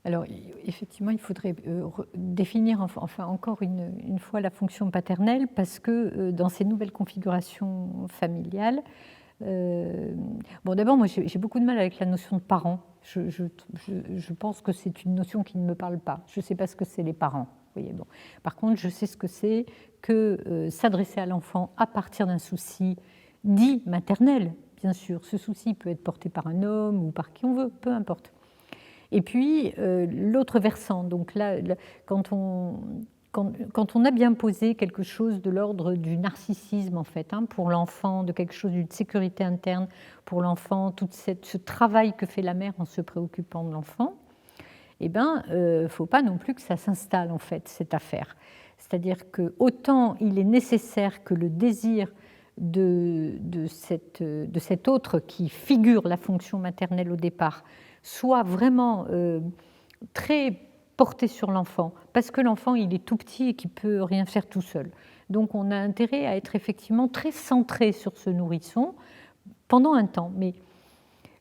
Alors, effectivement, il faudrait définir enfin encore une fois la fonction paternelle parce que dans ces nouvelles configurations familiales, bon, d'abord, moi, j'ai beaucoup de mal avec la notion de parent. Je pense que c'est une notion qui ne me parle pas. Je ne sais pas ce que c'est les parents. Vous voyez, bon. Par contre, je sais ce que c'est que s'adresser à l'enfant à partir d'un souci dit maternel, bien sûr. Ce souci peut être porté par un homme ou par qui on veut, peu importe. Et puis, l'autre versant, donc là, quand on a bien posé quelque chose de l'ordre du narcissisme, en fait, hein, pour l'enfant, de quelque chose d'une sécurité interne pour l'enfant, tout ce travail que fait la mère en se préoccupant de l'enfant, eh bien, il ne faut pas non plus que ça s'installe, en fait, cette affaire. C'est-à-dire que autant il est nécessaire que le désir de cet autre qui figure la fonction maternelle au départ soit vraiment très porté sur l'enfant, parce que l'enfant, il est tout petit et qu'il ne peut rien faire tout seul. Donc, on a intérêt à être effectivement très centré sur ce nourrisson pendant un temps. Mais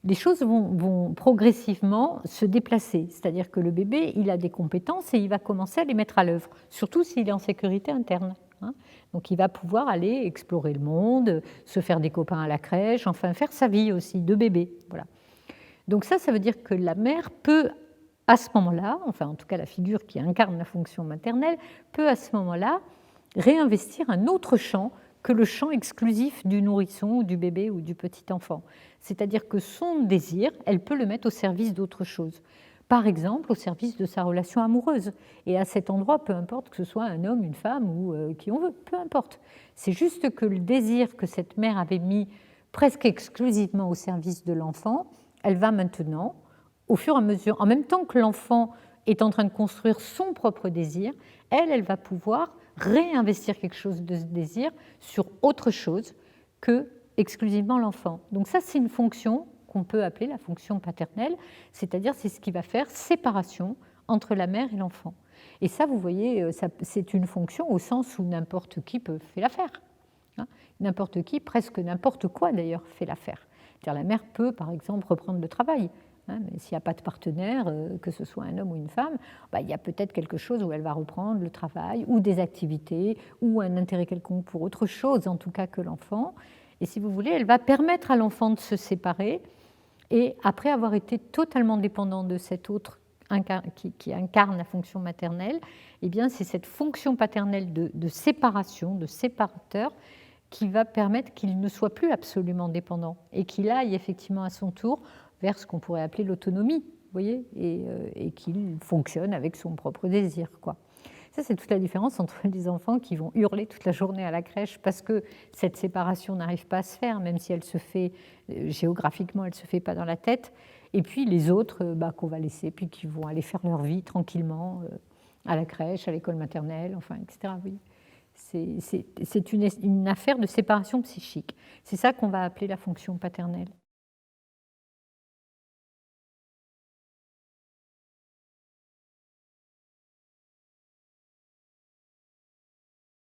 les choses vont progressivement se déplacer, c'est-à-dire que le bébé, il a des compétences et il va commencer à les mettre à l'œuvre, surtout s'il est en sécurité interne. Hein. Donc, il va pouvoir aller explorer le monde, se faire des copains à la crèche, enfin faire sa vie aussi de bébé. Voilà. Donc ça veut dire que la mère peut, à ce moment-là, enfin en tout cas la figure qui incarne la fonction maternelle, peut à ce moment-là réinvestir un autre champ que le champ exclusif du nourrisson ou du bébé ou du petit enfant. C'est-à-dire que son désir, elle peut le mettre au service d'autre chose. Par exemple, au service de sa relation amoureuse. Et à cet endroit, peu importe que ce soit un homme, une femme ou qui on veut, peu importe. C'est juste que le désir que cette mère avait mis presque exclusivement au service de l'enfant, elle va maintenant, au fur et à mesure, en même temps que l'enfant est en train de construire son propre désir, elle va pouvoir réinvestir quelque chose de ce désir sur autre chose que exclusivement l'enfant. Donc ça, c'est une fonction qu'on peut appeler la fonction paternelle, c'est-à-dire c'est ce qui va faire séparation entre la mère et l'enfant. Et ça, vous voyez, c'est une fonction au sens où n'importe qui peut faire l'affaire. Hein. N'importe qui, presque n'importe quoi d'ailleurs, fait l'affaire. La mère peut, par exemple, reprendre le travail. Hein, mais s'il n'y a pas de partenaire, que ce soit un homme ou une femme, il y a peut-être quelque chose où elle va reprendre le travail, ou des activités, ou un intérêt quelconque pour autre chose, en tout cas que l'enfant. Et si vous voulez, elle va permettre à l'enfant de se séparer, et après avoir été totalement dépendant de cet autre qui incarne la fonction maternelle, eh bien, c'est cette fonction paternelle de séparation, de séparateur, qui va permettre qu'il ne soit plus absolument dépendant et qu'il aille effectivement à son tour vers ce qu'on pourrait appeler l'autonomie, vous voyez, et qu'il fonctionne avec son propre désir, quoi. Ça, c'est toute la différence entre les enfants qui vont hurler toute la journée à la crèche parce que cette séparation n'arrive pas à se faire, même si elle se fait géographiquement, elle ne se fait pas dans la tête, et puis les autres qu'on va laisser, puis qui vont aller faire leur vie tranquillement à la crèche, à l'école maternelle, enfin, etc. Oui. C'est une affaire de séparation psychique. C'est ça qu'on va appeler la fonction paternelle.